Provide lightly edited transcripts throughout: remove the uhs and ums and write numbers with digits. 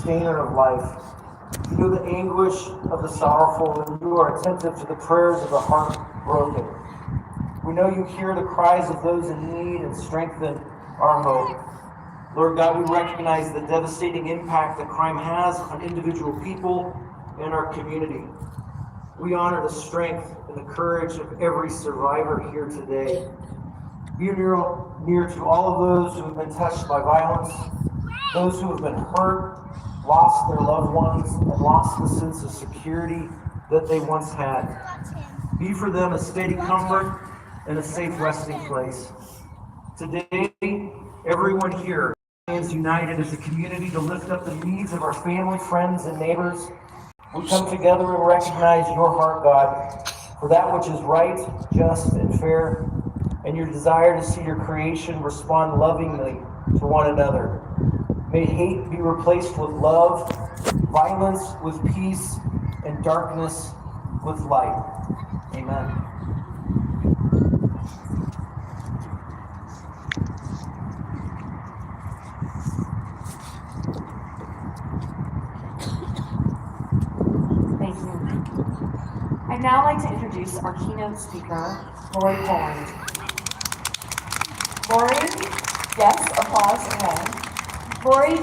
sustainer of life. You know the anguish of the sorrowful, and you are attentive to the prayers of the heartbroken. We know you hear the cries of those in need and strengthen our hope. Lord God, we recognize the devastating impact that crime has on individual people and our community. We honor the strength and the courage of every survivor here today. Be near to all of those who have been touched by violence, those who have been hurt, lost their loved ones, and lost the sense of security that they once had. Be for them a steady comfort and a safe resting place. Today, everyone here stands united as a community to lift up the needs of our family, friends, and neighbors. We come together and recognize your heart, God, for that which is right, just, and fair, and your desire to see your creation respond lovingly to one another. May hate be replaced with love, violence with peace, and darkness with light. Amen. Thank you. I'd now like to introduce our keynote speaker, Lori Poland. Lori, yes, applause again. Lori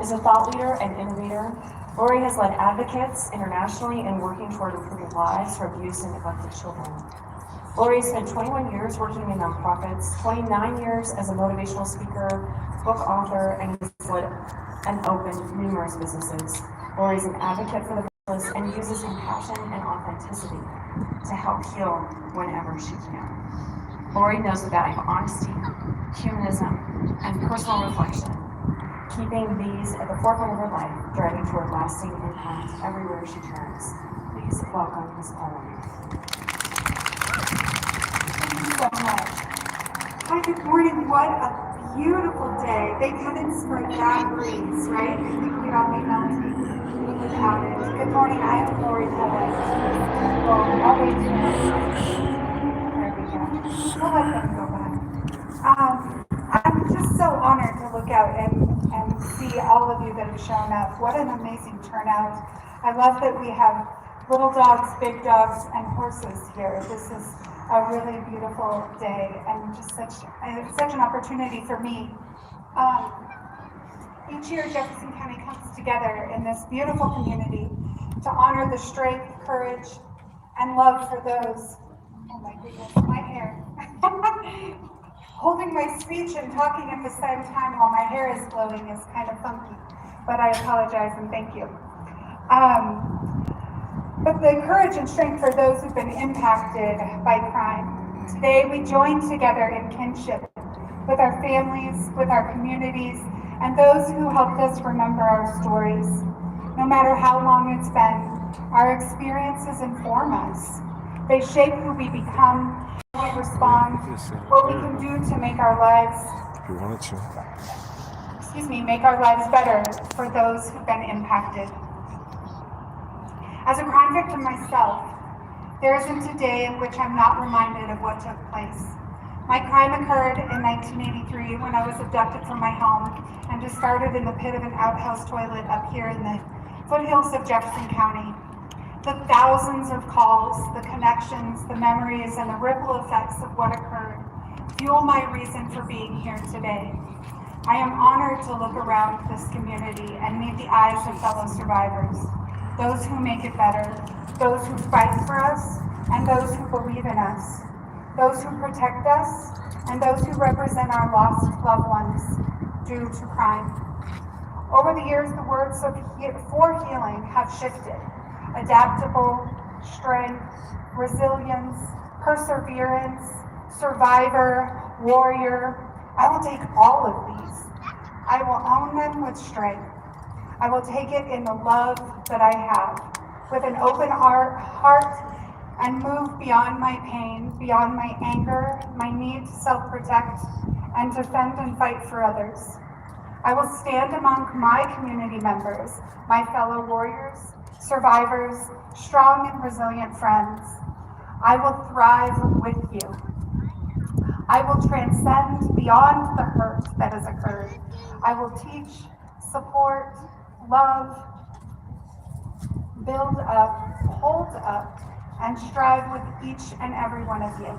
is a thought leader and innovator. Lori has led advocates internationally in working toward improving lives for abused and neglected children. Lori spent 21 years working in nonprofits, 29 years as a motivational speaker, book author, and has led and opened numerous businesses. Lori is an advocate for the voiceless and uses compassion and authenticity to help heal whenever she can. Lori knows the value of honesty, humanism, and personal reflection, keeping these at the forefront of her life, driving toward lasting impact everywhere she turns. Please welcome Ms. Poland. Thank you so much. Hi, good morning. What a beautiful day. Thank heavens for that breeze, right? I think we'd all be melting without it. Good morning. I am Lori Poland. Well, I'll wait till there we go. We'll let them go back. I'm just so honored to look out and see all of you that have shown up. What an amazing turnout. I love that we have little dogs, big dogs, and horses here. This is a really beautiful day and just such an opportunity for me. Each year Jefferson County comes together in this beautiful community to honor the strength, courage, and love for those, oh my goodness, my hair. Holding my speech and talking at the same time while my hair is blowing is kind of funky, but I apologize and thank you. But the courage and strength for those who've been impacted by crime. Today we join together in kinship with our families, with our communities, and those who helped us remember our stories. No matter how long it's been, our experiences inform us. They shape who we become, how we respond, what we can do to make our lives, make our lives better for those who've been impacted. As a crime victim myself, there isn't a day in which I'm not reminded of what took place. My crime occurred in 1983 when I was abducted from my home and discarded in the pit of an outhouse toilet up here in the foothills of Jefferson County. The thousands of calls, the connections, the memories, and the ripple effects of what occurred fuel my reason for being here today. I am honored to look around this community and meet the eyes of fellow survivors, those who make it better, those who fight for us, and those who believe in us, those who protect us, and those who represent our lost loved ones due to crime. Over the years, the words for healing have shifted. Adaptable, strength, resilience, perseverance, survivor, warrior. I will take all of these. I will own them with strength. I will take it in the love that I have, with an open heart, and move beyond my pain, beyond my anger, my need to self-protect, and defend and fight for others. I will stand among my community members, my fellow warriors, survivors, strong and resilient friends. I will thrive with you. I will transcend beyond the hurt that has occurred. I will teach, support, love, build up, hold up, and strive with each and every one of you.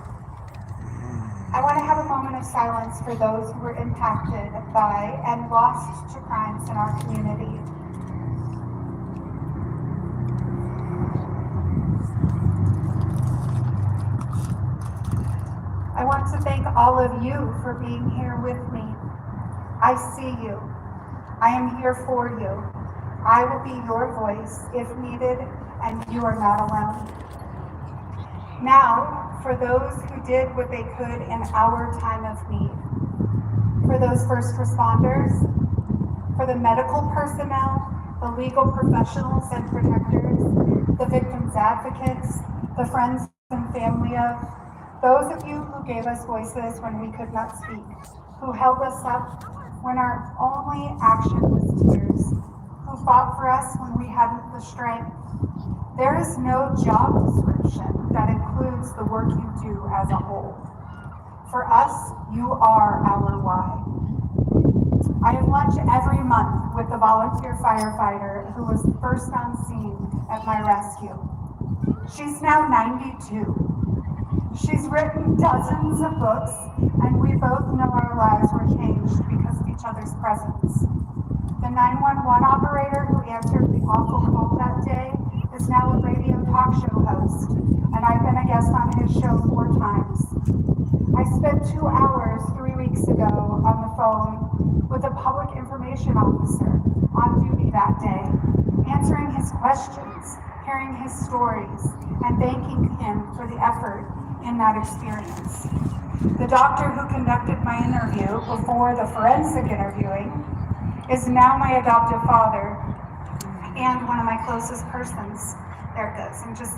I want to have a moment of silence for those who were impacted by and lost to crimes in our community. I want to thank all of you for being here with me. I see you. I am here for you. I will be your voice if needed, and you are not alone. Now, for those who did what they could in our time of need, for those first responders, for the medical personnel, the legal professionals and protectors, the victims' advocates, the friends and family of, those of you who gave us voices when we could not speak, who held us up when our only action was tears, who fought for us when we hadn't the strength. There is no job description that includes the work you do as a whole. For us, you are our why. I have lunch every month with the volunteer firefighter who was first on scene at my rescue. She's now 92. She's written dozens of books, and we both know our lives were changed because of each other's presence. The 911 operator who answered the awful call that day is now a radio talk show host, and I've been a guest on his show 4 times. I spent 2 hours 3 weeks ago on the phone with a public information officer on duty that day, answering his questions, hearing his stories, and thanking him for the effort in that experience. The doctor who conducted my interview before the forensic interviewing is now my adoptive father and one of my closest persons. There it goes. I'm just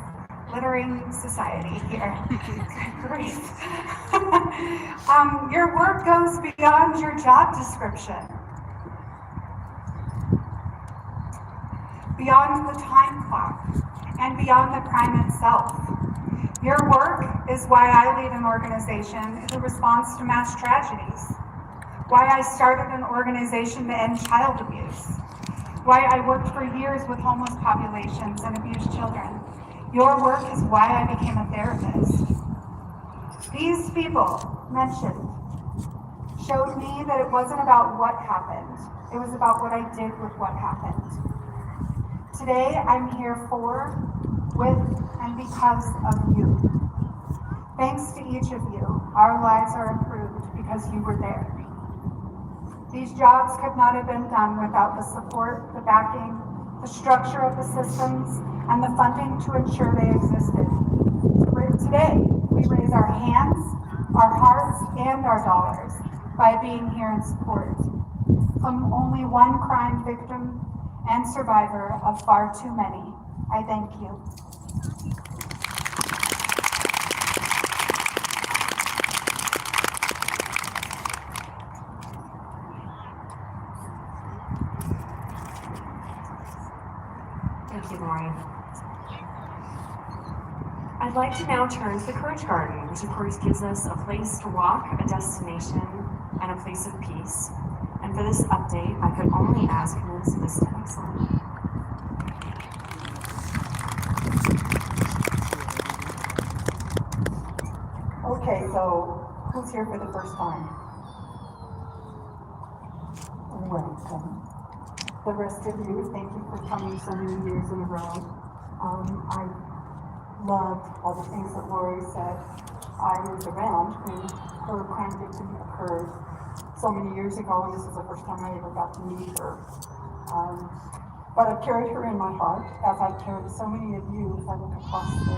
littering society here. Good grief. Your work goes beyond your job description, beyond the time clock, and beyond the crime itself. Your work is why I lead an organization who responds to mass tragedies, why I started an organization to end child abuse, why I worked for years with homeless populations and abused children. Your work is why I became a therapist. These people mentioned showed me that it wasn't about what happened, it was about what I did with what happened. Today, I'm here for, with, and because of you. Thanks to each of you, our lives are improved because you were there. These jobs could not have been done without the support, the backing, the structure of the systems, and the funding to ensure they existed. Today, we raise our hands, our hearts, and our dollars by being here in support. From only one crime victim and survivor of far too many, I thank you. Thank you, Lori. I'd like to now turn to the Courage Garden, which of course gives us a place to walk, a destination, and a place of peace. And for this update, I could only ask Ms. Vista Excellent. Okay, so who's here for the first time? Welcome. The rest of you, thank you for coming so many years in a row. I loved all the things that Lori said. I was around when her crime victim occurred so many years ago, and this is the first time I ever got to meet her. But I've carried her in my heart, as I've carried so many of you as I look across the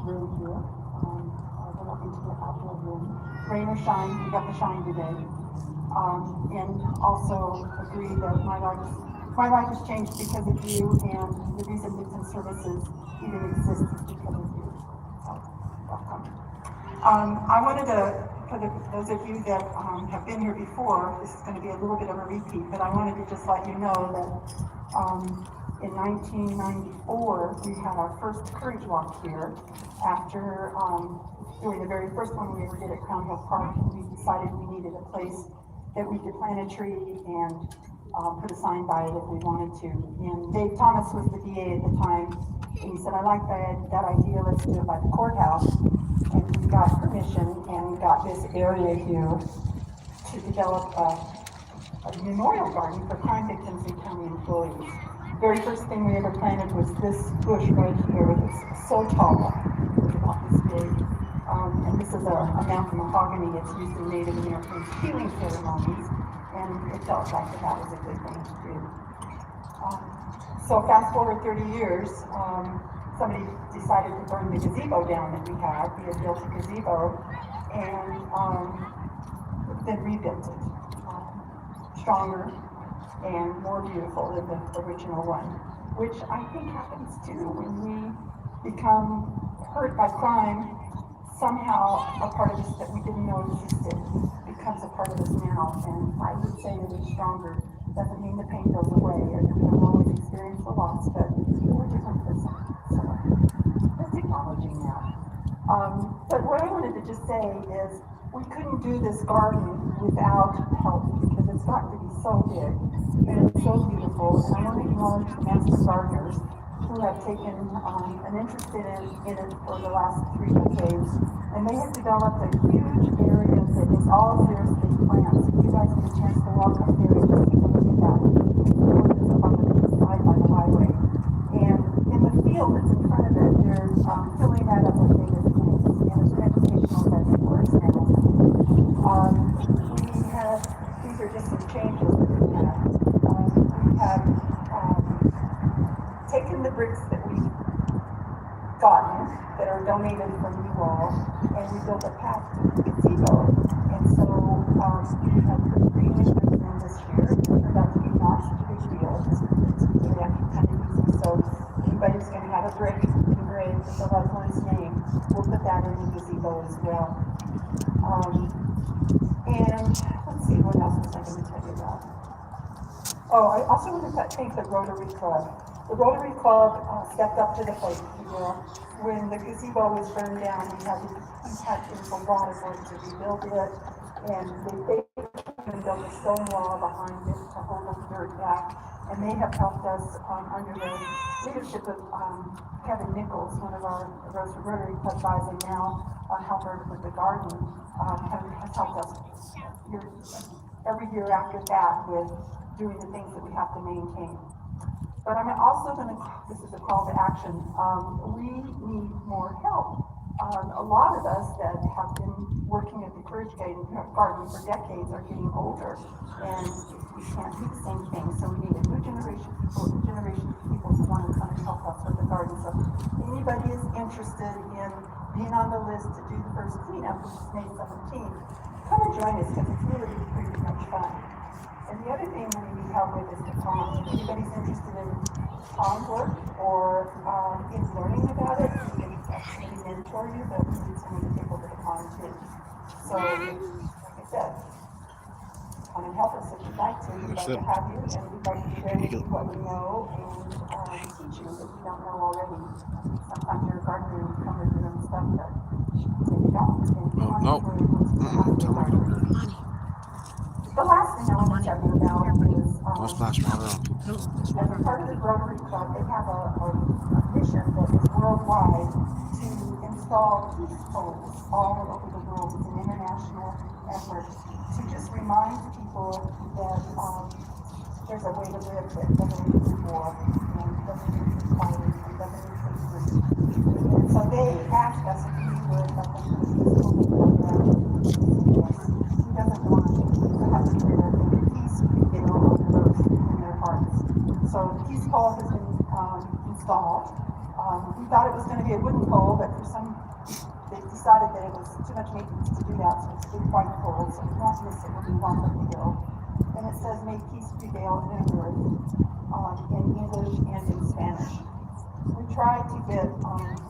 room here. The little intimate outdoor room. Rain or shine, we got the shine today. And also agree that my life has changed because of you, and the reason Victim Services even exists is because of you. So, welcome. I wanted to, for those of you that have been here before, this is going to be a little bit of a repeat, but I wanted to just let you know that in 1994, we had our first Courage Walk here after doing the very first one we ever did at Crown Hill Park. We decided we needed a place that we could plant a tree and put a sign by it if we wanted to. And Dave Thomas was the DA at the time, and he said, I like that idea, let's do it by the courthouse. And we got permission, and we got this area here to develop a memorial garden for crime victims and county employees. The very first thing we ever planted was this bush right here. It's so tall, it's about this big. And this is a mountain mahogany. It's used in Native American healing ceremonies, and it felt like that was a good thing to do. So fast forward 30 years, somebody decided to burn the gazebo down that we had. We had built a gazebo and then rebuilt it. Stronger and more beautiful than the original one, which I think happens too when we become hurt by crime. Somehow a part of us that we didn't know existed becomes a part of us now, and I would say that it's stronger. Doesn't mean the pain goes away, and we don't always experience the loss, but we're a different person. So that's acknowledging that. But what I wanted to just say is we couldn't do this garden without help because it's gotten to be so big and it's so beautiful. And I want to acknowledge the master gardeners who have taken an interest in it for the last 3 decades. And they have developed a huge area that is all xeriscape plants. If you guys get a chance to walk up there and just take a look at that, it's up on the side by the highway. And in the field that's in front of it, they're filling that up with native plants. And it's an educational garden for us now. These are just some changes that we've had. We have taken the bricks that we've gotten that are donated from you all, and we built a path to the gazebo. And so we have put green bricks in this year. It turned out to be not such a big deal. It's actually kind of easy. So anybody's going to have a brick engraved with the loved one's name, we'll put that in the gazebo as well. And let's see, what else was I going to tell you about? Oh, I also want to thank the Rotary Club. The Rotary Club stepped up to the plate. When the gazebo was burned down, we had a lot of work to rebuild it, and they built a stone wall behind it to hold the dirt back. And they have helped us under the leadership of Kevin Nichols, one of our Rotary Club guys, and now a helper with the garden, has helped us every year after that with doing the things that we have to maintain. But I'm also going to, this is a call to action, we need more help. A lot of us that have been working at the Courage Garden for decades are getting older, and we can't do the same thing. So we need a new generation of people who want to come and help us with the garden. So if anybody is interested in being on the list to do the first cleanup, which is May 17th, come and join us because it's really pretty much fun. And the other thing we need help with is the pond. If anybody's interested in pond work or in learning about it, we can actually mentor you, but we need some of the people to the pond too. So, like I said, come and help us if you'd like to. We'd like to have you, and we'd like to share with you what we know and teach you that you don't know already. Sometimes you're a gardener and you come with your own stuff that you don't. The last thing I want to tell you about is, as a part of the Rotary Club, they have a mission that is worldwide to install peace poles all over the world. It's an international effort to just remind people that there's a way to live that doesn't include war and doesn't include fighting and doesn't include greed. And so they asked us if we would let them put a peace pole program. Who doesn't want to have a prayer and peace prevail on those in their hearts? So the peace pole has been installed. We thought it was going to be a wooden pole, but they decided that it was too much maintenance to do that, so it's a big white pole, so we won't miss it when we walk up the hill. And it says, "May peace prevail in the earth," in English and in Spanish. We tried to get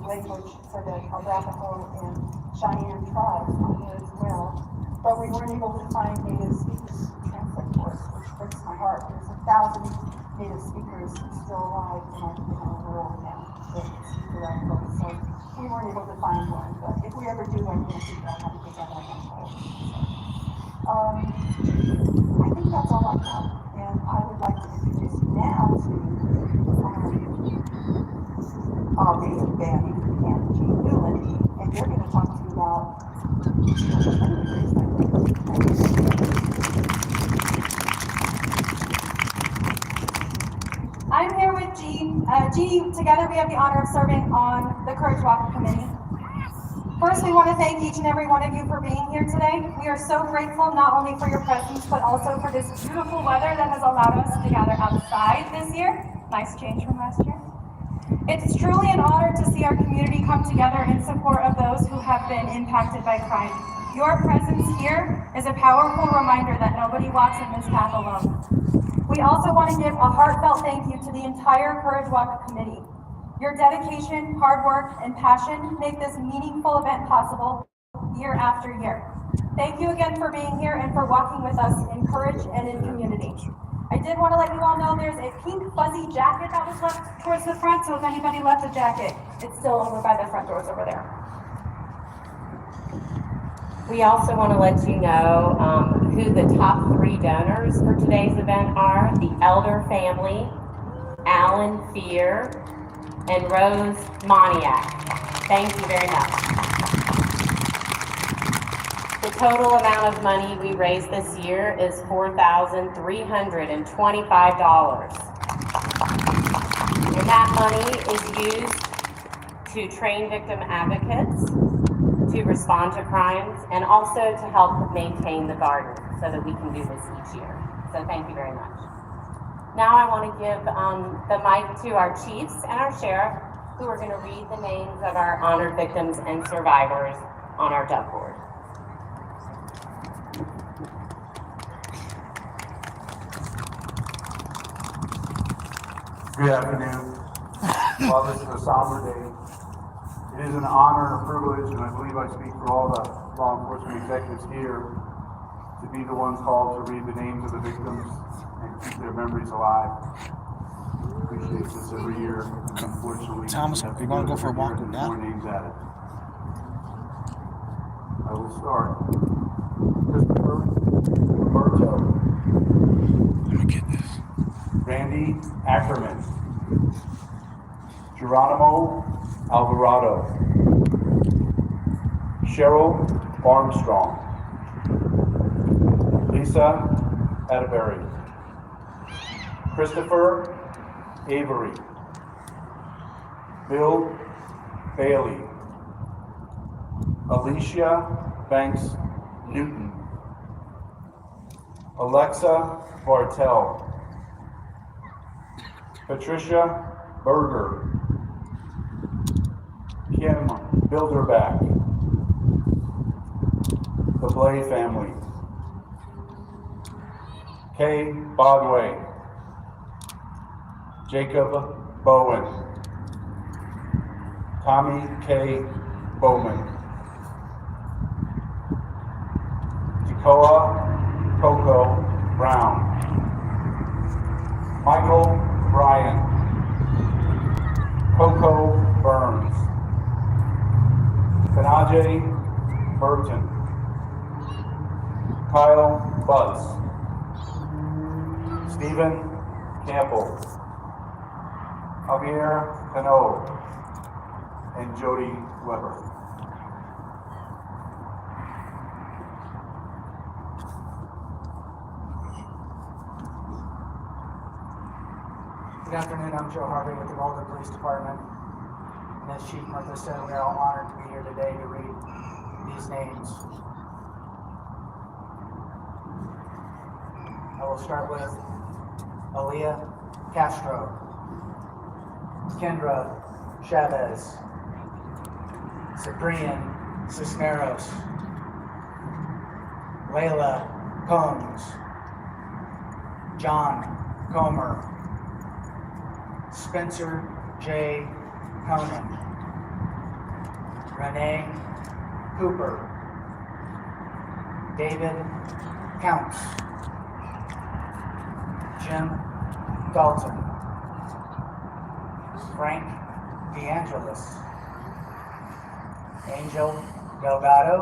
language for the Arapaho and Cheyenne tribes on there as well, but we weren't able to find native speakers to translate for us, which breaks my heart. There's 1,000 native speakers still alive in our world now that speak the Arapaho, so we weren't able to find one. But if we ever do, I'm going to figure out how to get that on our phone. I think that's all I have. And And I would like to introduce you now to Aubrey, Bandy, and Jean Newland, and they're going to talk to you about I'm here with Jean. Jean, together we have the honor of serving on the Courage Walk Committee. First, we want to thank each and every one of you for being here today. We are so grateful not only for your presence, but also for this beautiful weather that has allowed us to gather outside this year. Nice change from last year. It's truly an honor to see our community come together in support of those who have been impacted by crime. Your presence here is a powerful reminder that nobody walks in this path alone. We also want to give a heartfelt thank you to the entire Courage Walk Committee. Your dedication, hard work, and passion make this meaningful event possible year after year. Thank you again for being here and for walking with us in courage and in community. I did want to let you all know there's a pink fuzzy jacket that was left towards the front, so if anybody left a jacket, it's still over by the front doors over there. We also want to let you know who the top 3 donors for today's event are: the Elder family, Alan Fear, and Rose Moniak. Thank you very much. The total amount of money we raised this year is $4,325. And that money is used to train victim advocates, to respond to crimes, and also to help maintain the garden so that we can do this each year. So thank you very much. Now I want to give the mic to our chiefs and our sheriff, who are going to read the names of our honored victims and survivors on our duck board. Good afternoon. While this is a somber day, it is an honor and a privilege, and I believe I speak for all the law enforcement executives here, to be the ones called to read the names of the victims and keep their memories alive. Appreciate this every year. Unfortunately, Thomas, you want to go for a walk with Dad? More names added. I will start. Christopher Roberto. Let me get this. Randy Ackerman. Geronimo Alvarado. Cheryl Armstrong. Lisa Atterbury. Christopher Avery. Bill Bailey. Alicia Banks Newton. Alexa Bartel. Patricia Berger. Kim Bilderback. The Blay family. Kay Bodway. Jacob Bowen. Tommy K. Bowman. Tekoa Coco Brown. Michael Bryan. Coco Burns. Kanaje Burton. Kyle Butts. Stephen Campbell. Javier Cano. And Jody Weber. Good afternoon, I'm Joe Harvey with the Boulder Police Department. And as Chief Martha said, we are all honored to be here today to read these names. I will start with Aaliyah Castro, Kendra Chavez, Cyprian Cisneros, Layla Combs, John Comer, Spencer J. Conan, Renee Cooper, David Counts, Jim Dalton, Frank DeAngelis, Angel Delgado,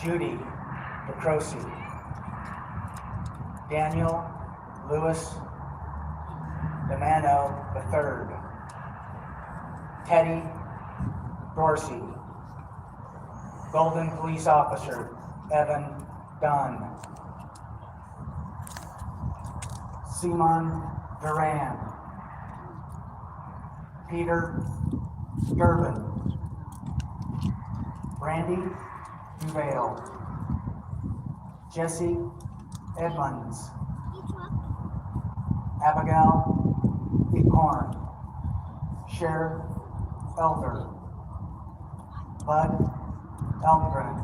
Judy DeCroce, Daniel Lewis Domano III, Teddy Dorsey, Golden Police Officer Evan Dunn, Simon Duran, Peter Durbin, Randy Duvale, Jesse Edmonds, Abigail Ecorn, Sheriff Elder, Bud Elmgren,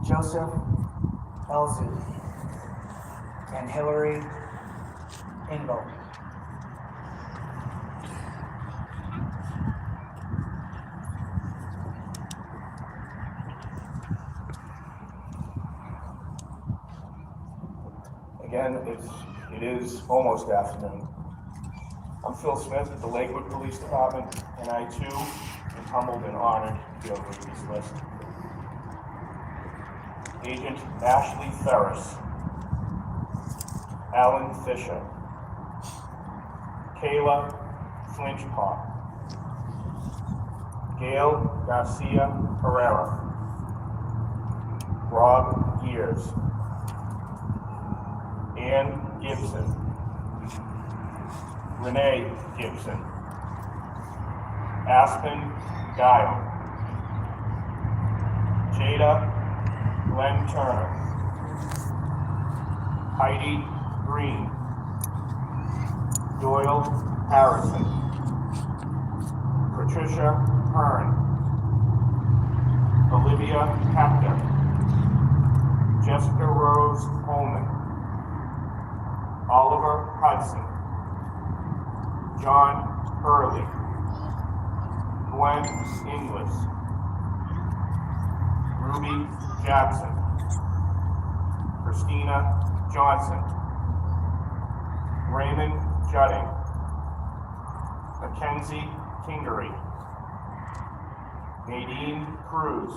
Joseph Elzu, and Hillary Engel. Again, it is almost afternoon. I'm Phil Smith with the Lakewood Police Department, and I too am humbled and honored to be able to read this list. Agent Ashley Ferris, Alan Fisher, Kayla Flinchpot, Gail Garcia Herrera, Rob Gears, Ann Gibson, Renee Gibson, Aspen Guile, Jada Glenn Turner, Heidi Green, Doyle Harrison, Patricia Hearn, Olivia Hector, Jessica Rose Holman, Oliver Hudson, John Hurley, Gwen Inglis, Ruby Jackson, Christina Johnson, Raymond Judding, Mackenzie Kingery, Nadine Cruz,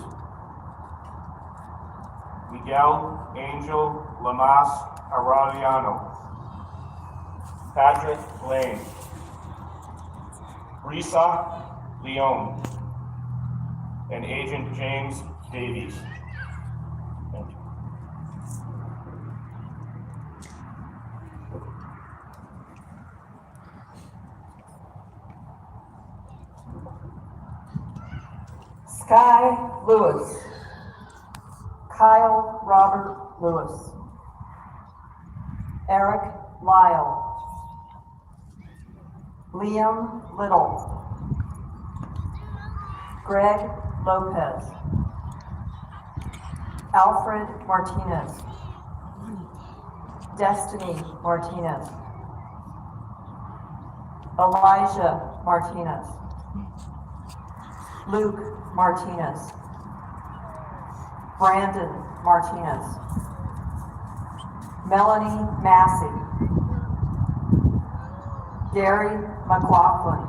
Miguel Angel Lamas Arellano, Patrick Lane, Risa Leone, and Agent James Davies. Thank you. Sky Lewis, Kyle Robert Lewis, Eric Lyle, Liam Little, Greg Lopez, Alfred Martinez, Destiny Martinez, Elijah Martinez, Luke Martinez, Brandon Martinez, Melanie Massey, Gary McLaughlin,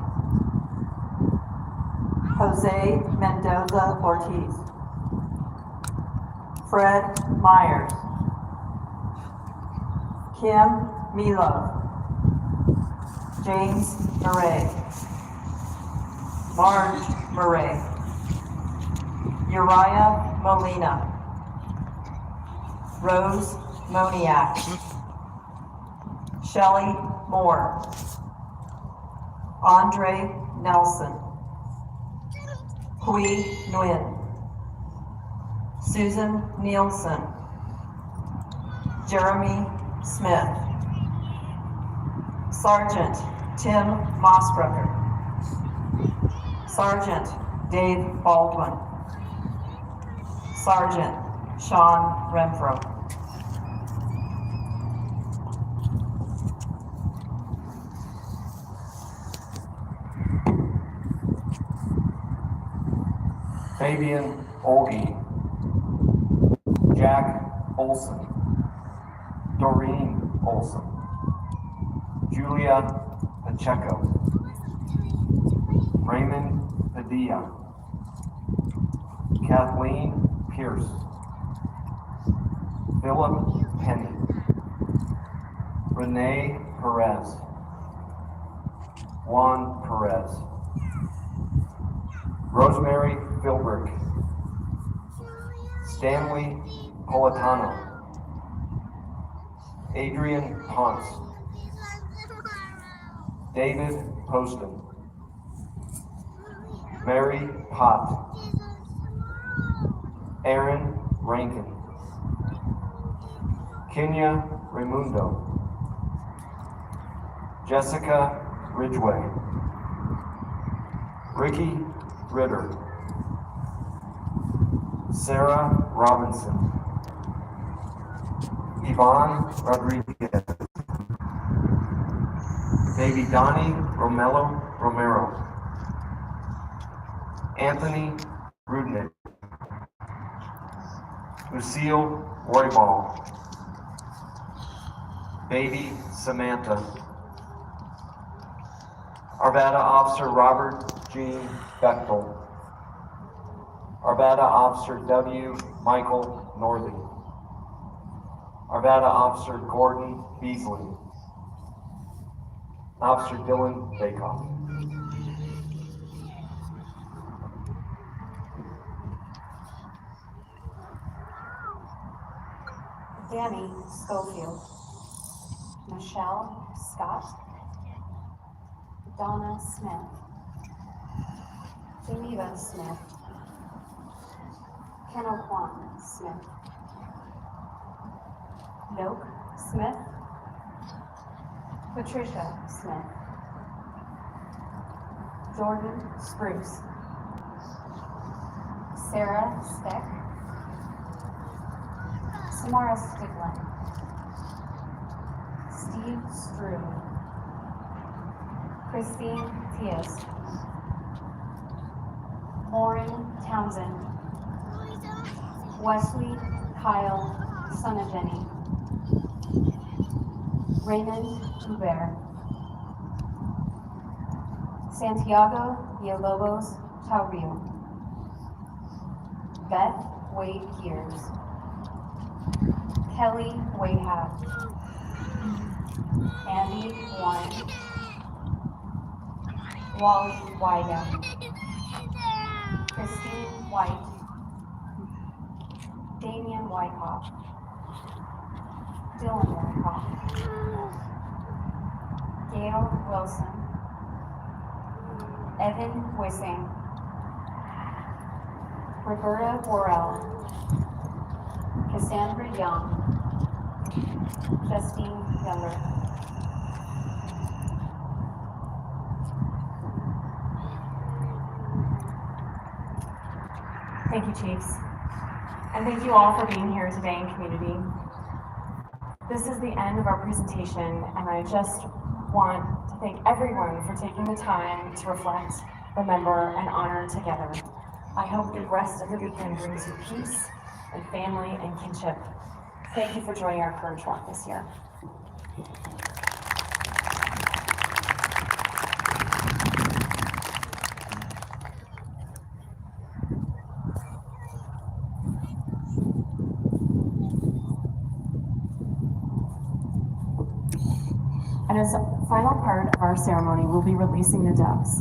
Jose Mendoza Ortiz, Fred Myers, Kim Milo, James Murray, Marge Murray, Uriah Molina, Rose Moniak, Shelley Moore, Andre Nelson, Hui Nguyen, Susan Nielsen, Jeremy Smith, Sergeant Tim Mossbrucker, Sergeant Dave Baldwin, Sergeant Sean Renfro. Fabian Olge, Jack Olson, Doreen Olson, Julia Pacheco, Raymond Padilla, Kathleen Pierce, Philip Penny, Renee Perez, Juan Perez, Rosemary Philbrick, Stanley Politano, Adrian Ponce, David Poston, Mary Pott, Aaron Rankin, Kenya Raimundo, Jessica Ridgway, Ricky Ritter, Sarah Robinson, Yvonne Rodriguez, Baby Donnie Romero, Anthony Rudnick, Lucille Roybal, Baby Samantha, Arvada Officer Robert G. Bechtel, Arvada Officer W. Michael Northey, Arvada Officer Gordon Beasley, Officer Dylan Bakoff. Danny Schofield, Michelle Scott, Donna Smith, Geneva Smith, Kenoquan Smith, Noke Smith, Patricia Smith, Jordan Spruce, Sarah Steck, Samara Stiglin, Steve Strew, Christine Tias, Lauren Townsend, Wesley Kyle Sonageni, Raymond Hubert, Santiago Villalobos Taurio, Beth Wade Gears, Kelly Wayhab, Andy Warren, Wally Wydam, Christine White, Damian Wyckoff, Dylan Wyckoff, Gail Wilson, Evan Wissing, Roberta Worrell, Cassandra Young, Justine Younger. Thank you, Chiefs. And thank you all for being here today in community. This is the end of our presentation, and I just want to thank everyone for taking the time to reflect, remember, and honor together. I hope the rest of the weekend brings you peace and family and kinship. Thank you for joining our Courage Walk this year. And as a final part of our ceremony, we'll be releasing the doves.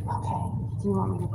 Okay, do you want me to